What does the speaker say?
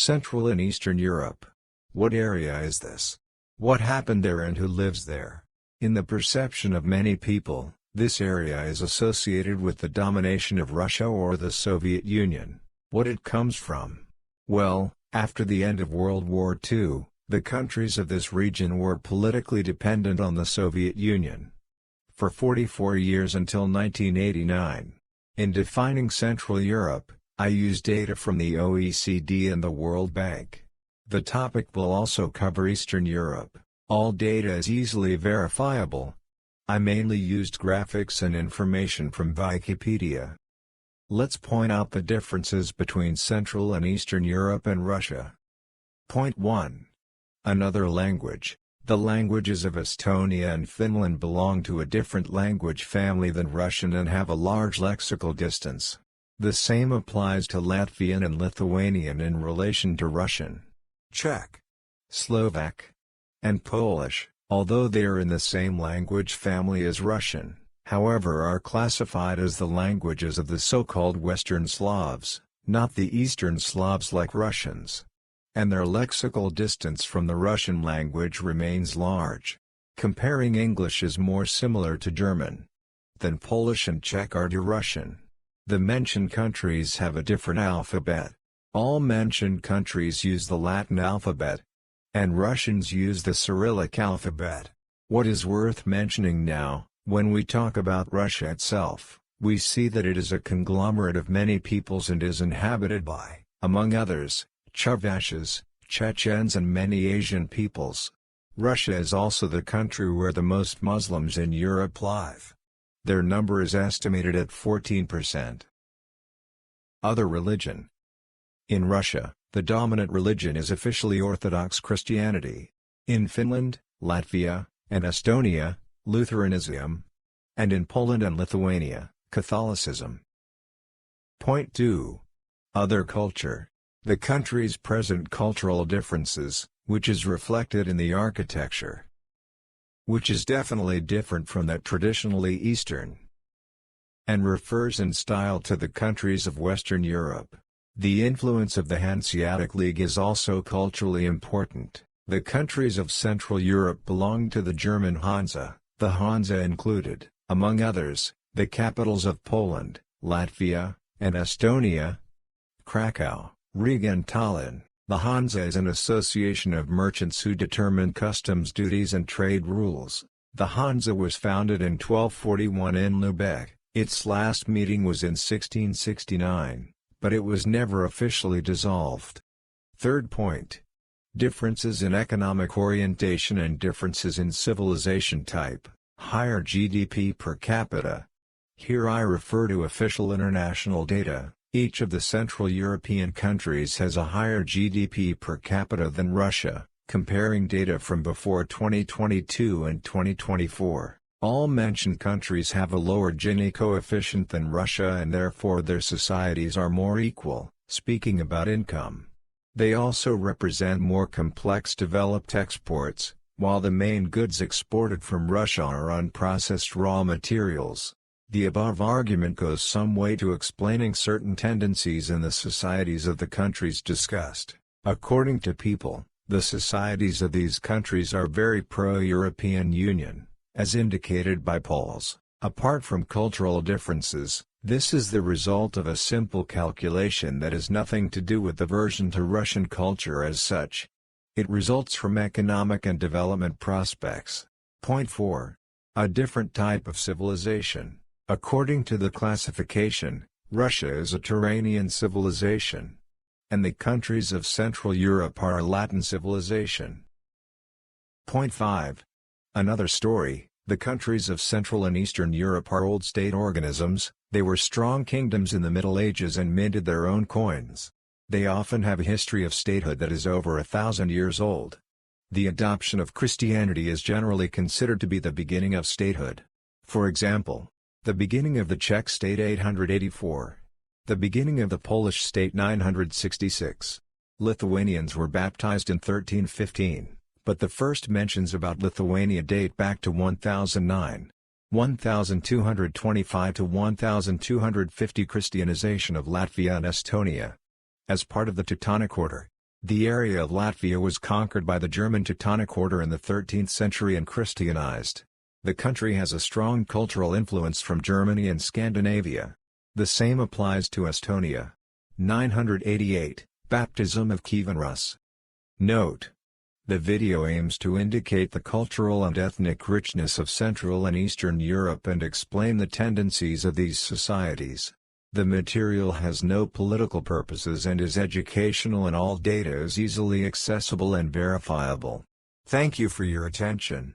Central and Eastern Europe. What area is this? What happened there and who lives there? In the perception of many people, this area is associated with the domination of Russia or the Soviet Union. What it comes from? Well, after the end of World War II, the countries of this region were politically dependent on the Soviet Union for 44 years until 1989. In defining Central Europe, I use data from the OECD and the World Bank. The topic will also cover Eastern Europe. All data is easily verifiable. I mainly used graphics and information from Wikipedia. Let's point out the differences between Central and Eastern Europe and Russia. Point 1. Another language. The languages of Estonia and Finland belong to a different language family than Russian and have a large lexical distance. The same applies to Latvian and Lithuanian in relation to Russian, Czech, Slovak, and Polish, although they are in the same language family as Russian, however are classified as the languages of the so-called Western Slavs, not the Eastern Slavs like Russians. And their lexical distance from the Russian language remains large. Comparing English is more similar to German than Polish and Czech are to Russian. The mentioned countries have a different alphabet. All mentioned countries use the Latin alphabet, and Russians use the Cyrillic alphabet. What is worth mentioning now, when we talk about Russia itself, we see that it is a conglomerate of many peoples and is inhabited by, among others, Chuvashes, Chechens and many Asian peoples. Russia is also the country where the most Muslims in Europe live. Their number is estimated at 14%. Other religion. In Russia, the dominant religion is officially Orthodox Christianity. In Finland, Latvia, and Estonia, Lutheranism. And in Poland and Lithuania, Catholicism. Point 2. Other culture. The country's present cultural differences, which is reflected in the architecture, which is definitely different from that traditionally Eastern, and refers in style to the countries of Western Europe. The influence of the Hanseatic League is also culturally important. The countries of Central Europe belong to the German Hansa. The Hansa included, among others, the capitals of Poland, Latvia, and Estonia, Krakow, Riga and Tallinn. The Hansa is an association of merchants who determine customs duties and trade rules. The Hansa was founded in 1241 in Lübeck. Its last meeting was in 1669, but it was never officially dissolved. Third point. Differences in economic orientation and differences in civilization type. Higher GDP per capita. Here I refer to official international data. Each of the Central European countries has a higher GDP per capita than Russia, comparing data from before 2022 and 2024. All mentioned countries have a lower Gini coefficient than Russia and therefore their societies are more equal, speaking about income. They also represent more complex developed exports, while the main goods exported from Russia are unprocessed raw materials. The above argument goes some way to explaining certain tendencies in the societies of the countries discussed. According to people, the societies of these countries are very pro-European Union, as indicated by polls. Apart from cultural differences, this is the result of a simple calculation that has nothing to do with aversion to Russian culture as such. It results from economic and development prospects. Point 4. A different type of civilization. According to the classification, Russia is a Turanian civilization, and the countries of Central Europe are a Latin civilization. Point 5. Another story, the countries of Central and Eastern Europe are old state organisms. They were strong kingdoms in the Middle Ages and minted their own coins. They often have a history of statehood that is over 1,000 years old. The adoption of Christianity is generally considered to be the beginning of statehood. For example, the beginning of the Czech state 884. The beginning of the Polish state 966. Lithuanians were baptized in 1315, but the first mentions about Lithuania date back to 1009. 1225 to 1250 Christianization of Latvia and Estonia. As part of the Teutonic Order, The area of Latvia was conquered by the German Teutonic Order in the 13th century and Christianized. The country has a strong cultural influence from Germany and Scandinavia. The same applies to Estonia. 988, Baptism of Kievan Rus. Note: the video aims to indicate the cultural and ethnic richness of Central and Eastern Europe and explain the tendencies of these societies. The material has no political purposes and is educational, and all data is easily accessible and verifiable. Thank you for your attention.